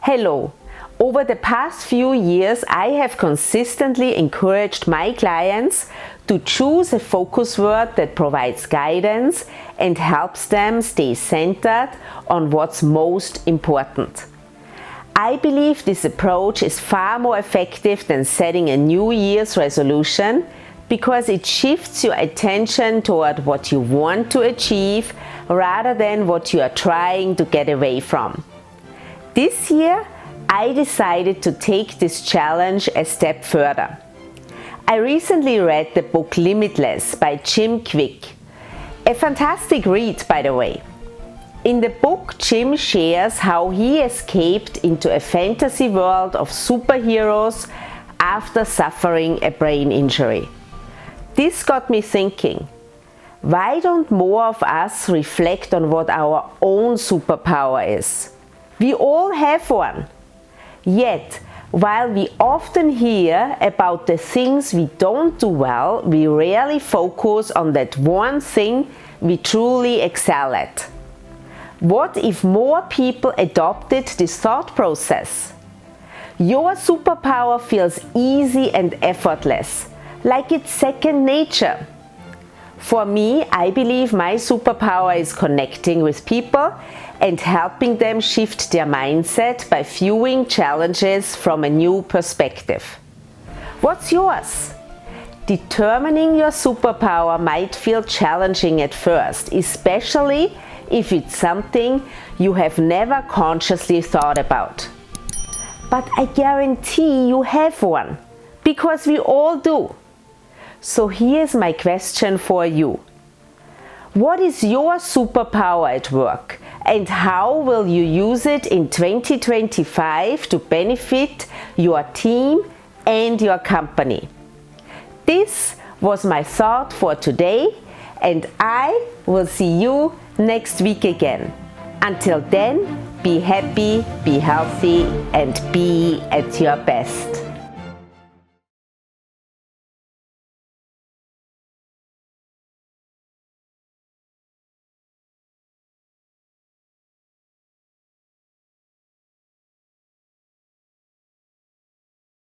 Hello. Over the past few years, I have consistently encouraged my clients to choose a focus word that provides guidance and helps them stay centered on what's most important. I believe this approach is far more effective than setting a New Year's resolution because it shifts your attention toward what you want to achieve rather than what you are trying to get away from. This year, I decided to take this challenge a step further. I recently read the book Limitless by Jim Kwik. A fantastic read, by the way. In the book, Jim shares how he escaped into a fantasy world of superheroes after suffering a brain injury. This got me thinking, why don't more of us reflect on what our own superpower is? We all have one. Yet, while we often hear about the things we don't do well, we rarely focus on that one thing we truly excel at. What if more people adopted this thought process? Your superpower feels easy and effortless, like it's second nature. For me, I believe my superpower is connecting with people and helping them shift their mindset by viewing challenges from a new perspective. What's yours? Determining your superpower might feel challenging at first, especially if it's something you have never consciously thought about. But I guarantee you have one, because we all do. So here's my question for you. What is your superpower at work, and how will you use it in 2025 to benefit your team and your company? This was my thought for today, and I will see you next week again. Until then, be happy, be healthy, and be at your best.